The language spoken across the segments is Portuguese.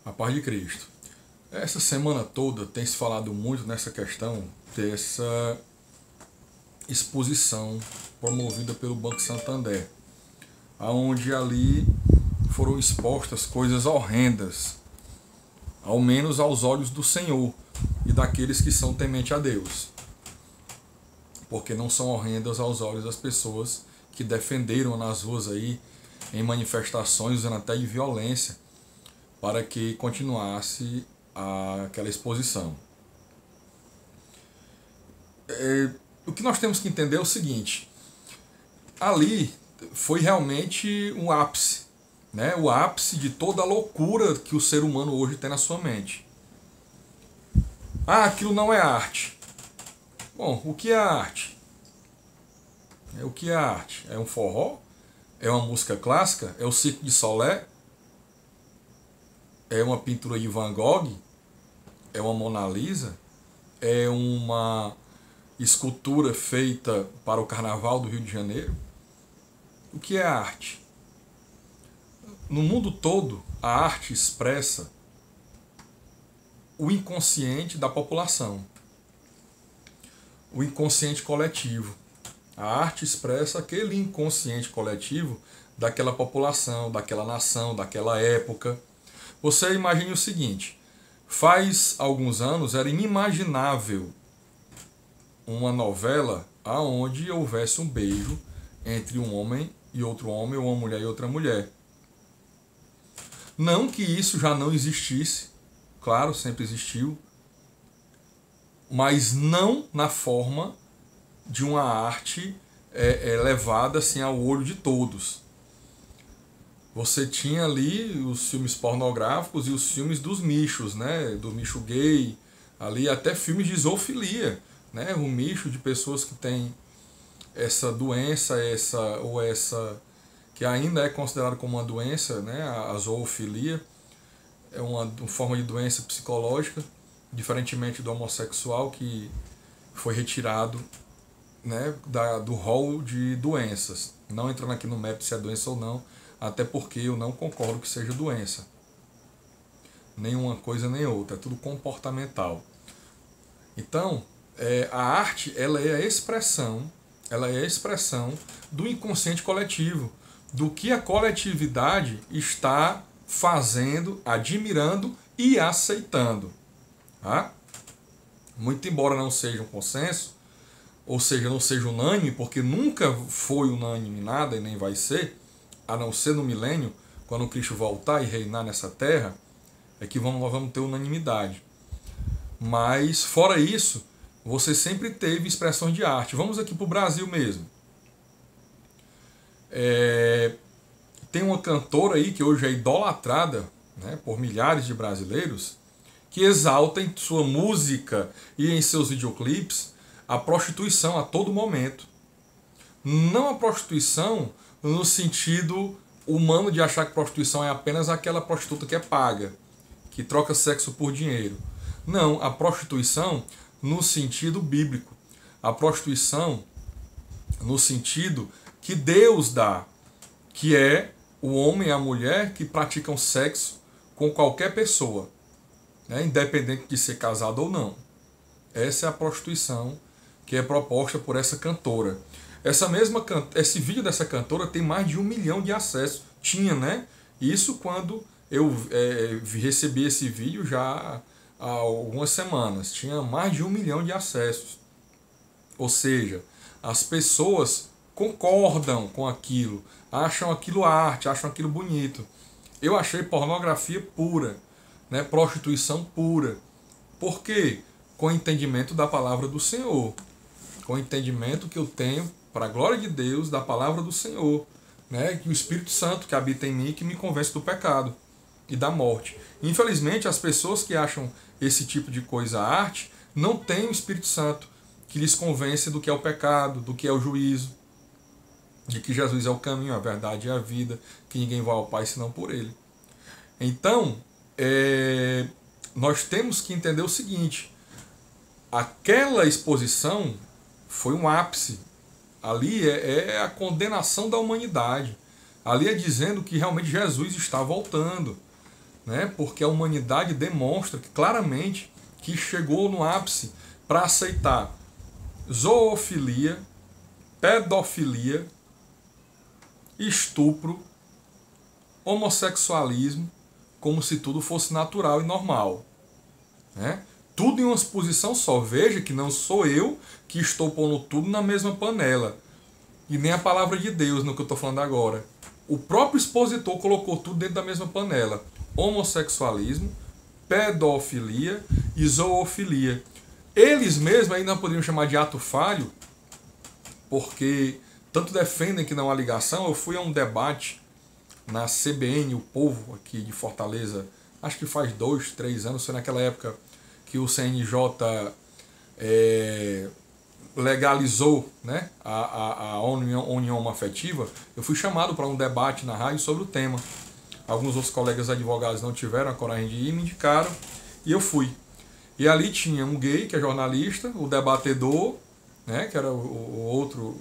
A paz de Cristo. Essa semana toda tem se falado muito nessa questão dessa exposição promovida pelo Banco Santander, aonde ali foram expostas coisas horrendas, ao menos aos olhos do Senhor e daqueles que são temente a Deus, porque não são horrendas aos olhos das pessoas que defenderam nas ruas aí em manifestações usando até de violência para que continuasse aquela exposição. O que nós temos que entender é o seguinte: ali foi realmente um ápice, né? O ápice de toda a loucura que o ser humano hoje tem na sua mente. Ah, aquilo não é arte. Bom, o que é arte? O que é arte? É um forró? É uma música clássica? É o Circo de Solé? É uma pintura de Van Gogh? É uma Mona Lisa? É uma escultura feita para o Carnaval do Rio de Janeiro? O que é arte? No mundo todo, a arte expressa o inconsciente da população, o inconsciente coletivo. A arte expressa aquele inconsciente coletivo daquela população, daquela nação, daquela época. Você imagine o seguinte: faz alguns anos era inimaginável uma novela aonde houvesse um beijo entre um homem e outro homem, ou uma mulher e outra mulher. Não que isso já não existisse, claro, sempre existiu, mas não na forma de uma arte levada assim ao olho de todos. Você tinha ali os filmes pornográficos e os filmes dos michos, né? Do micho gay, ali até filmes de zoofilia, né? O micho de pessoas que têm essa doença, essa que ainda é considerada como uma doença, né? A zoofilia é uma forma de doença psicológica, diferentemente do homossexual, que foi retirado, né, do rol de doenças. Não entrando aqui no mérito se é doença ou não, até porque eu não concordo que seja doença. Nenhuma coisa nem outra, é tudo comportamental. Então, a arte ela é a expressão do inconsciente coletivo, do que a coletividade está fazendo, admirando e aceitando. Tá? Muito embora não seja um consenso, ou seja, não seja unânime, porque nunca foi unânime nada e nem vai ser, a não ser no milênio, quando Cristo voltar e reinar nessa terra, é que nós vamos ter unanimidade. Mas, fora isso, você sempre teve expressões de arte. Vamos aqui para o Brasil mesmo. Tem uma cantora aí que hoje é idolatrada, né, por milhares de brasileiros, que exalta em sua música e em seus videoclipes a prostituição a todo momento. Não a prostituição no sentido humano de achar que prostituição é apenas aquela prostituta que é paga, que troca sexo por dinheiro. Não, a prostituição no sentido bíblico. A prostituição no sentido que Deus dá, que é o homem e a mulher que praticam sexo com qualquer pessoa, né, independente de ser casado ou não. Essa é a prostituição que é proposta por essa cantora. Esse vídeo dessa cantora tem mais de 1 milhão de acessos. Tinha, né? Isso quando eu recebi esse vídeo já há algumas semanas. Tinha mais de 1 milhão de acessos. Ou seja, as pessoas concordam com aquilo, acham aquilo arte, acham aquilo bonito. Eu achei pornografia pura, né? Prostituição pura. Por quê? Com o entendimento da palavra do Senhor. Com o entendimento que eu tenho, para a glória de Deus, da palavra do Senhor, né? Que o Espírito Santo que habita em mim, que me convence do pecado e da morte. Infelizmente, as pessoas que acham esse tipo de coisa arte, não têm o Espírito Santo que lhes convence do que é o pecado, do que é o juízo, de que Jesus é o caminho, a verdade e a vida, que ninguém vai ao Pai senão por Ele. Então, nós temos que entender o seguinte: aquela exposição foi um ápice. Ali é a condenação da humanidade. Ali é dizendo que realmente Jesus está voltando. né? Porque a humanidade demonstra que, claramente que chegou no ápice para aceitar zoofilia, pedofilia, estupro, homossexualismo, como se tudo fosse natural e normal, né? Tudo em uma posição só. Veja que não sou eu que estou pondo tudo na mesma panela. E nem a palavra de Deus no que eu estou falando agora. O próprio expositor colocou tudo dentro da mesma panela. Homossexualismo, pedofilia e zoofilia. Eles mesmos ainda poderiam chamar de ato falho, porque tanto defendem que não há ligação. Eu fui a um debate na CBN, o Povo, aqui de Fortaleza, acho que faz 2, 3 anos, foi naquela época que o CNJ legalizou, né, a união homoafetiva. Eu fui chamado para um debate na rádio sobre o tema. Alguns outros colegas advogados não tiveram a coragem de ir, me indicaram, e eu fui. E ali tinha um gay, que é jornalista, o debatedor, né, que era o outro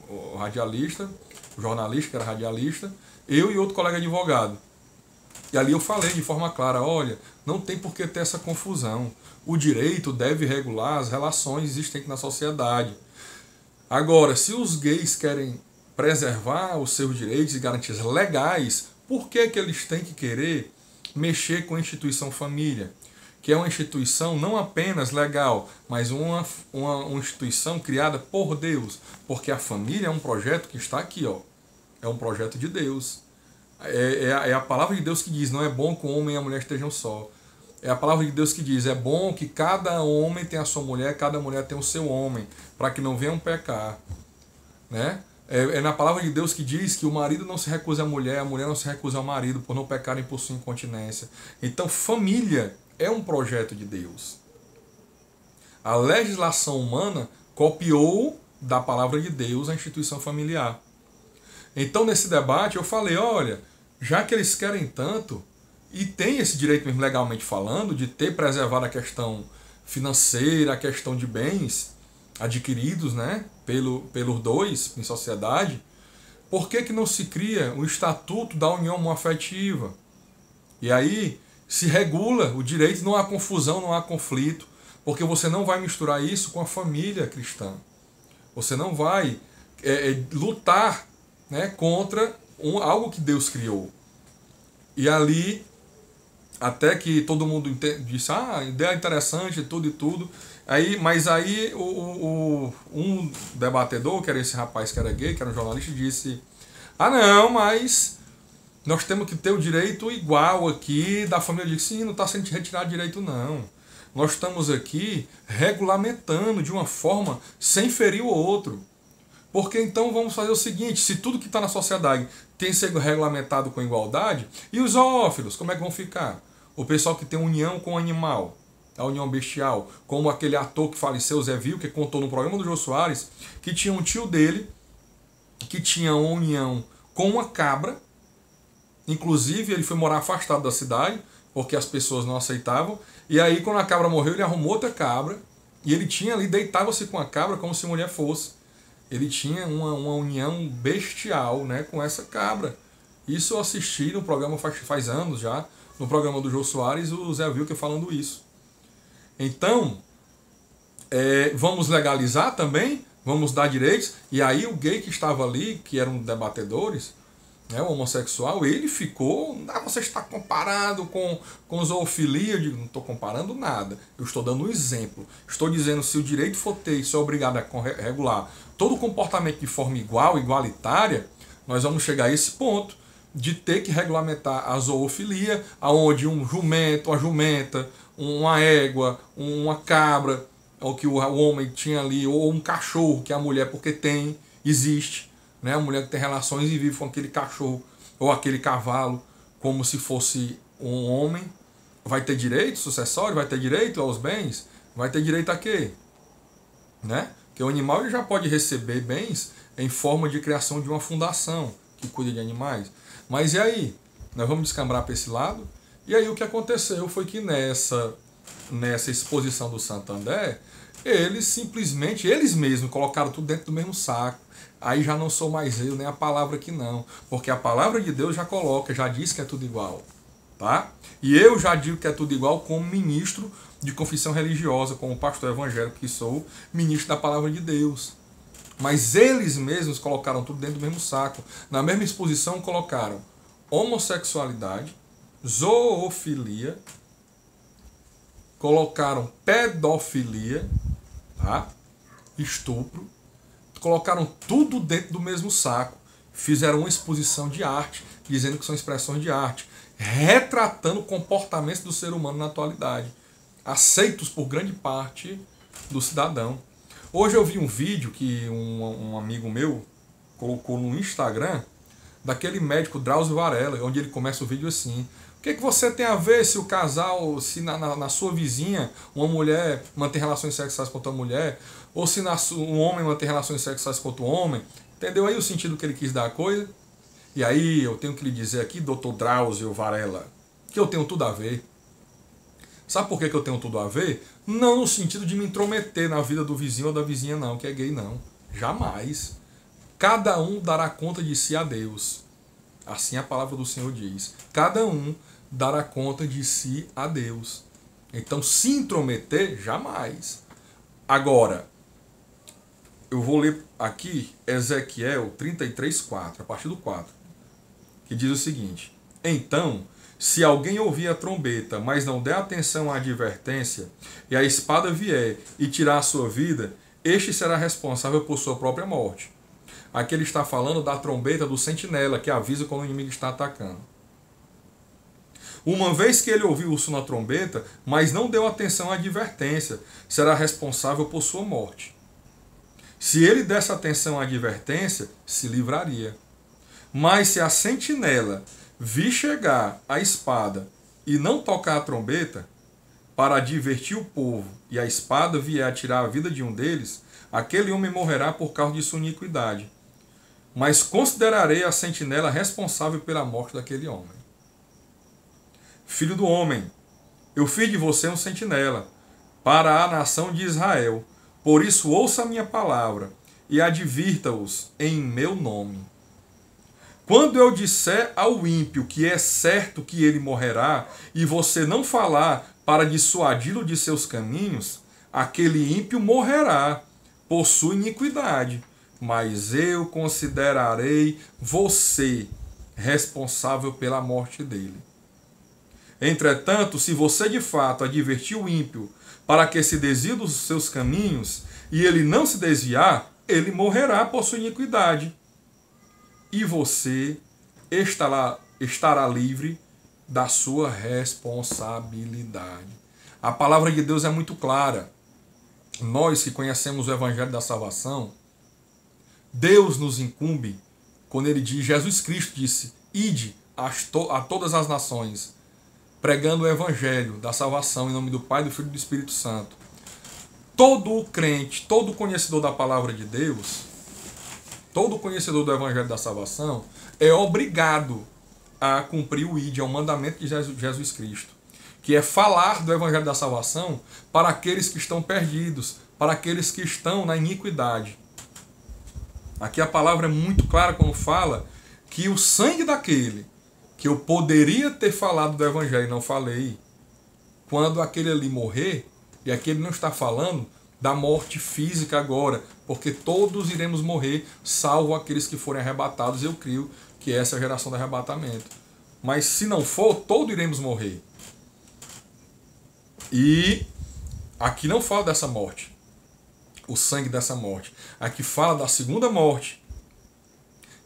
o radialista, o jornalista, que era radialista, eu e outro colega advogado. E ali eu falei de forma clara, olha, não tem por que ter essa confusão. O direito deve regular as relações existentes na sociedade. Agora, se os gays querem preservar os seus direitos e garantias legais, por que eles têm que querer mexer com a instituição família? Que é uma instituição não apenas legal, mas uma instituição criada por Deus. Porque a família é um projeto que está aqui, ó. É um projeto de Deus. É a palavra de Deus que diz, não é bom que o homem e a mulher estejam só. É a palavra de Deus que diz, é bom que cada homem tenha a sua mulher, cada mulher tenha o seu homem, para que não venham pecar. Né? É na palavra de Deus que diz que o marido não se recusa à mulher, a mulher não se recusa ao marido, por não pecarem por sua incontinência. Então, família é um projeto de Deus. A legislação humana copiou da palavra de Deus a instituição familiar. Então, nesse debate, eu falei, olha, já que eles querem tanto, e tem esse direito mesmo legalmente falando, de ter preservado a questão financeira, a questão de bens adquiridos, né, pelos dois em sociedade, por que não se cria o Estatuto da União Homoafetiva? E aí se regula o direito, não há confusão, não há conflito, porque você não vai misturar isso com a família cristã. Você não vai lutar, né, contra algo que Deus criou. E ali, até que todo mundo disse, ideia interessante, tudo e tudo. Mas aí um debatedor, que era esse rapaz que era gay, que era um jornalista, disse, não, mas nós temos que ter o direito igual aqui da família. Eu disse, sim, não está sendo retirado direito não. Nós estamos aqui regulamentando de uma forma sem ferir o outro. Porque então vamos fazer o seguinte, se tudo que está na sociedade tem sido regulamentado com igualdade, e os zoófilos, como é que vão ficar? O pessoal que tem união com o animal, a união bestial, como aquele ator que faleceu, Zé Vil, que contou no programa do Jô Soares, que tinha um tio dele, que tinha uma união com uma cabra, inclusive ele foi morar afastado da cidade, porque as pessoas não aceitavam, e aí quando a cabra morreu, ele arrumou outra cabra, e ele tinha ali, deitava-se com a cabra como se mulher fosse. Ele tinha uma união bestial, né, com essa cabra. Isso eu assisti no programa faz anos já, no programa do Jô Soares, o Zé Wilker falando isso. Então, vamos legalizar também, vamos dar direitos, e aí o gay que estava ali, que eram debatedores, né, o homossexual, ele ficou, você está comparando com zoofilia. Eu digo, não estou comparando nada, eu estou dando um exemplo. Estou dizendo, se o direito for ter, se é obrigado a regular todo comportamento de forma igual, igualitária, nós vamos chegar a esse ponto de ter que regulamentar a zoofilia, aonde um jumento, uma jumenta, uma égua, uma cabra, ou que o homem tinha ali, ou um cachorro que a mulher, porque existe, né? A mulher que tem relações e vive com aquele cachorro ou aquele cavalo como se fosse um homem, vai ter direito sucessório, vai ter direito aos bens, vai ter direito a quê? Né? Porque o animal ele já pode receber bens em forma de criação de uma fundação que cuida de animais. Mas e aí? Nós vamos descambrar para esse lado? E aí o que aconteceu foi que nessa exposição do Santander, eles mesmos colocaram tudo dentro do mesmo saco. Aí já não sou mais eu, nem a palavra que não. Porque a palavra de Deus já coloca, já diz que é tudo igual. tá? E eu já digo que é tudo igual como ministro de confissão religiosa, como pastor evangélico que sou, ministro da palavra de Deus. Mas eles mesmos colocaram tudo dentro do mesmo saco. Na mesma exposição colocaram homossexualidade, zoofilia, colocaram pedofilia, tá? Estupro, colocaram tudo dentro do mesmo saco. Fizeram uma exposição de arte, dizendo que são expressões de arte, retratando comportamentos do ser humano na atualidade, aceitos por grande parte do cidadão. Hoje eu vi um vídeo que um amigo meu colocou no Instagram, daquele médico Drauzio Varela, onde ele começa o vídeo assim: o que você tem a ver se o casal, se na sua vizinha uma mulher mantém relações sexuais com outra mulher, ou se um homem mantém relações sexuais com outro homem? Entendeu aí o sentido que ele quis dar a coisa? E aí eu tenho que lhe dizer aqui, doutor Drauzio Varela, que eu tenho tudo a ver. Sabe por que eu tenho tudo a ver? Não no sentido de me intrometer na vida do vizinho ou da vizinha não, que é gay não. Jamais. Cada um dará conta de si a Deus. Assim a palavra do Senhor diz. Cada um dará conta de si a Deus. Então se intrometer, jamais. Agora, eu vou ler aqui Ezequiel 33:4, a partir do 4, que diz o seguinte: então, se alguém ouvir a trombeta, mas não der atenção à advertência, e a espada vier e tirar a sua vida, este será responsável por sua própria morte. Aqui ele está falando da trombeta do sentinela, que avisa quando o inimigo está atacando. Uma vez que ele ouviu o som da trombeta, mas não deu atenção à advertência, será responsável por sua morte. Se ele desse atenção à advertência, se livraria. Mas se a sentinela vir chegar a espada e não tocar a trombeta, para advertir o povo, e a espada vier a tirar a vida de um deles, aquele homem morrerá por causa de sua iniquidade. Mas considerarei a sentinela responsável pela morte daquele homem. Filho do homem, eu fiz de você um sentinela para a nação de Israel. Por isso ouça a minha palavra e advirta-os em meu nome. Quando eu disser ao ímpio que é certo que ele morrerá, e você não falar para dissuadi-lo de seus caminhos, aquele ímpio morrerá por sua iniquidade, mas eu considerarei você responsável pela morte dele. Entretanto, se você de fato advertir o ímpio para que se desvie dos seus caminhos, e ele não se desviar, ele morrerá por sua iniquidade. E você estará livre da sua responsabilidade. A palavra de Deus é muito clara. Nós que conhecemos o Evangelho da Salvação, Deus nos incumbe quando ele diz, Jesus Cristo disse, ide a todas as nações, pregando o Evangelho da Salvação em nome do Pai, do Filho e do Espírito Santo. Todo crente, todo conhecedor da palavra de Deus, todo conhecedor do Evangelho da Salvação é obrigado a cumprir o ID, é o mandamento de Jesus Cristo, que é falar do Evangelho da Salvação para aqueles que estão perdidos, para aqueles que estão na iniquidade. Aqui a palavra é muito clara quando fala que o sangue daquele que eu poderia ter falado do Evangelho e não falei, quando aquele ali morrer, e aqui ele não está falando da morte física agora, porque todos iremos morrer, salvo aqueles que forem arrebatados. Eu creio que essa é a geração do arrebatamento. Mas se não for, todos iremos morrer. E aqui não fala dessa morte, o sangue dessa morte. Aqui fala da segunda morte,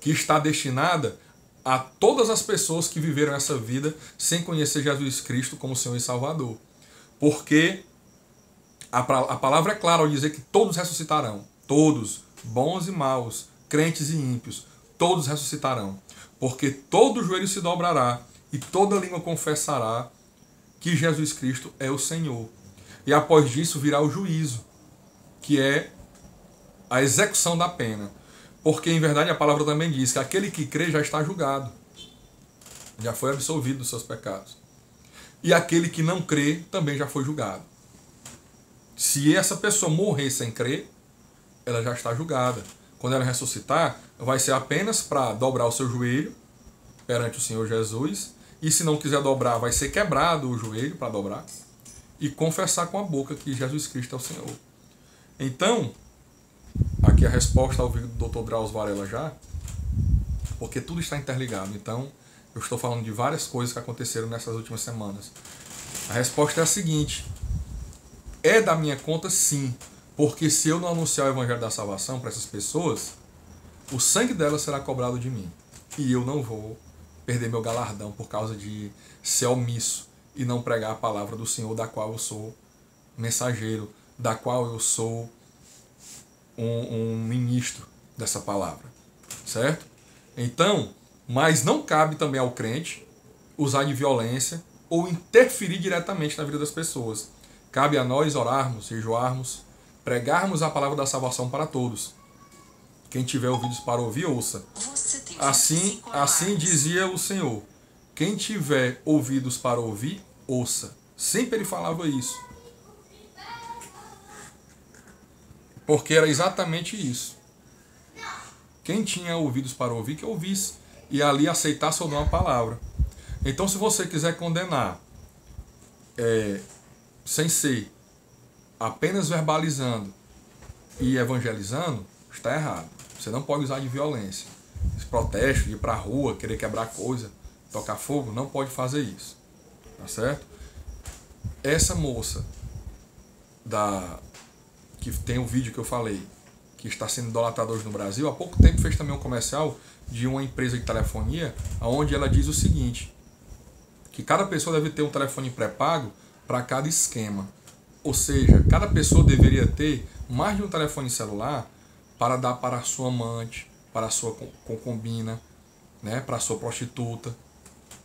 que está destinada a todas as pessoas que viveram essa vida sem conhecer Jesus Cristo como Senhor e Salvador. Porque a palavra é clara ao dizer que todos ressuscitarão. Todos, bons e maus, crentes e ímpios, todos ressuscitarão. Porque todo joelho se dobrará e toda língua confessará que Jesus Cristo é o Senhor. E após disso virá o juízo, que é a execução da pena. Porque, em verdade, a palavra também diz que aquele que crê já está julgado. Já foi absolvido dos seus pecados. E aquele que não crê também já foi julgado. Se essa pessoa morrer sem crer, ela já está julgada. Quando ela ressuscitar, vai ser apenas para dobrar o seu joelho perante o Senhor Jesus e se não quiser dobrar, vai ser quebrado o joelho para dobrar, e confessar com a boca que Jesus Cristo é o Senhor. Então, aqui a resposta ao vídeo do Dr. Drauzio Varela já, porque tudo está interligado. Então, eu estou falando de várias coisas que aconteceram nessas últimas semanas. A resposta é a seguinte: é da minha conta, sim, porque se eu não anunciar o Evangelho da Salvação para essas pessoas, o sangue delas será cobrado de mim, e eu não vou perder meu galardão por causa de ser omisso e não pregar a palavra do Senhor, da qual eu sou mensageiro, da qual eu sou um ministro dessa palavra, certo? Então, mas não cabe também ao crente usar de violência ou interferir diretamente na vida das pessoas. Cabe a nós orarmos, jejuarmos, pregarmos a palavra da salvação para todos. Quem tiver ouvidos para ouvir, ouça. Assim dizia o Senhor: quem tiver ouvidos para ouvir, ouça. Sempre ele falava isso. Porque era exatamente isso. Quem tinha ouvidos para ouvir, que ouvisse. E ali aceitasse ou não a palavra. Então, se você quiser condenar, sem ser apenas verbalizando e evangelizando, está errado. Você não pode usar de violência. Esse protesto, de ir para a rua, querer quebrar coisa, tocar fogo, não pode fazer isso. Tá certo? Essa moça que tem o vídeo que eu falei, que está sendo idolatrada hoje no Brasil, há pouco tempo fez também um comercial de uma empresa de telefonia, onde ela diz o seguinte, que cada pessoa deve ter um telefone pré-pago para cada esquema. Ou seja, cada pessoa deveria ter mais de um telefone celular para dar para a sua amante, para a sua concubina, né, para a sua prostituta.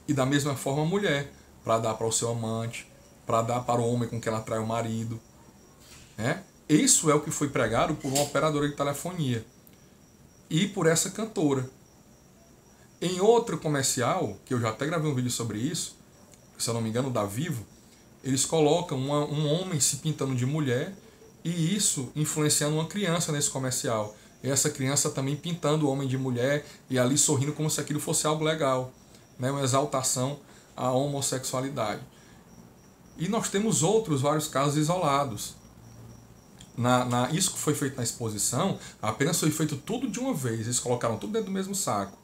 E da mesma forma a mulher, para dar para o seu amante, para dar para o homem com quem ela trai o marido. Né? Isso é o que foi pregado por uma operadora de telefonia e por essa cantora. Em outro comercial, que eu já até gravei um vídeo sobre isso, se eu não me engano, da Vivo, eles colocam um homem se pintando de mulher e isso influenciando uma criança nesse comercial. E essa criança também pintando o homem de mulher e ali sorrindo como se aquilo fosse algo legal, né? Uma exaltação à homossexualidade. E nós temos vários casos isolados. Isso que foi feito na exposição, apenas foi feito tudo de uma vez. Eles colocaram tudo dentro do mesmo saco.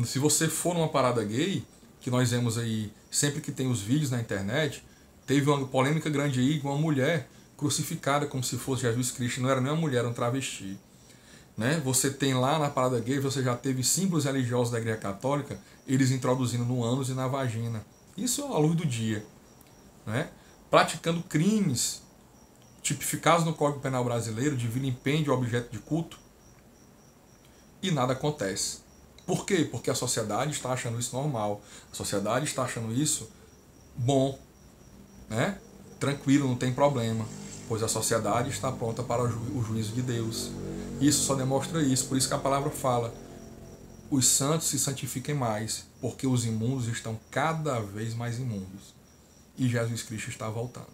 Se você for numa parada gay, que nós vemos aí sempre que tem os vídeos na internet, teve uma polêmica grande aí com uma mulher crucificada como se fosse Jesus Cristo. Não era nem uma mulher, era um travesti. Né? Você tem lá na parada gay, você já teve símbolos religiosos da Igreja Católica, eles introduzindo no ânus e na vagina. Isso à luz do dia. Né? Praticando crimes tipificados no Código Penal brasileiro de vilipêndio a objeto de culto, e nada acontece. Por quê? Porque a sociedade está achando isso normal. A sociedade está achando isso bom, né? Tranquilo, não tem problema, pois a sociedade está pronta para o juízo de Deus. Isso só demonstra isso, por isso que a palavra fala: os santos se santifiquem mais, porque os imundos estão cada vez mais imundos. E Jesus Cristo está voltando.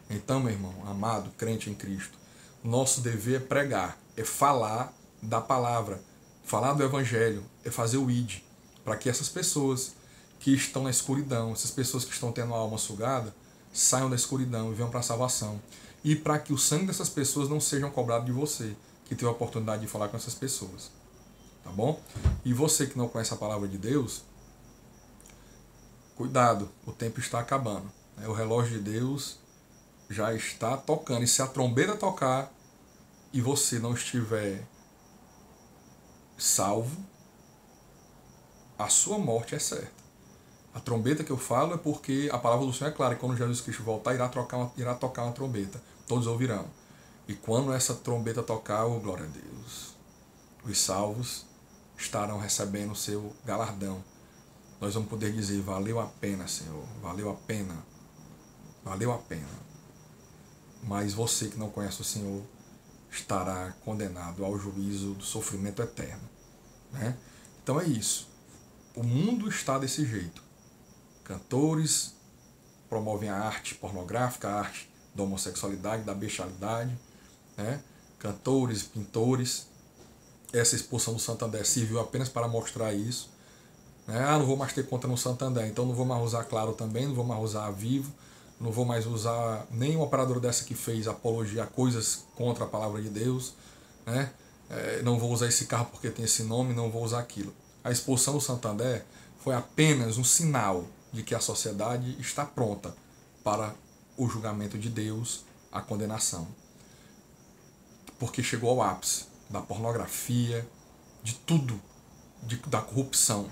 Então, meu irmão, amado, crente em Cristo, nosso dever é pregar, é falar da palavra, falar do Evangelho, é fazer o ID, para que essas pessoas que estão na escuridão, essas pessoas que estão tendo a alma sugada, saiam da escuridão e venham para a salvação. E para que o sangue dessas pessoas não sejam cobrado de você, que teve a oportunidade de falar com essas pessoas. Tá bom? E você que não conhece a palavra de Deus, cuidado, o tempo está acabando. O relógio de Deus já está tocando. E se a trombeta tocar e você não estiver salvo, a sua morte é certa. A trombeta que eu falo é porque a palavra do Senhor é clara, que quando Jesus Cristo voltar, irá tocar uma trombeta. Todos ouvirão. E quando essa trombeta tocar, oh, glória a Deus, os salvos estarão recebendo o seu galardão. Nós vamos poder dizer: valeu a pena, Senhor, valeu a pena, valeu a pena. Mas você que não conhece o Senhor estará condenado ao juízo do sofrimento eterno. Né? Então é isso. O mundo está desse jeito. Cantores promovem a arte pornográfica, a arte da homossexualidade, da bestialidade. Né? Cantores, pintores. Essa expulsão do Santander serviu apenas para mostrar isso. Né? Ah, não vou mais ter conta no Santander, então não vou mais usar Claro também, não vou mais usar a Vivo, não vou mais usar nenhum operador dessa que fez apologia a coisas contra a palavra de Deus, né? Não vou usar esse carro porque tem esse nome, não vou usar aquilo. A expulsão do Santander foi apenas um sinal de que a sociedade está pronta para o julgamento de Deus, a condenação. Porque chegou ao ápice da pornografia, de tudo, da corrupção,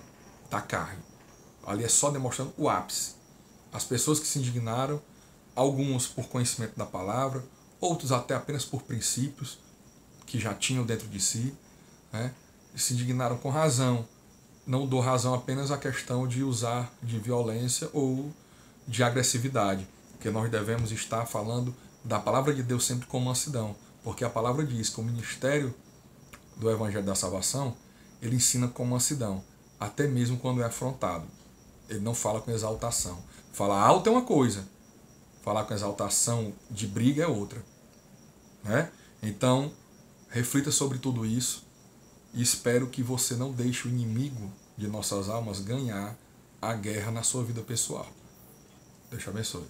da carne. Ali é só demonstrando o ápice. As pessoas que se indignaram, alguns por conhecimento da palavra, outros até apenas por princípios que já tinham dentro de si, né? E se indignaram com razão. Não dou razão apenas à questão de usar de violência ou de agressividade, porque nós devemos estar falando da palavra de Deus sempre com mansidão, porque a palavra diz que o ministério do Evangelho da Salvação, ele ensina com mansidão, até mesmo quando é afrontado. Ele não fala com exaltação. Falar alto é uma coisa, falar com exaltação de briga é outra. Né? Então, reflita sobre tudo isso e espero que você não deixe o inimigo de nossas almas ganhar a guerra na sua vida pessoal. Deus te abençoe.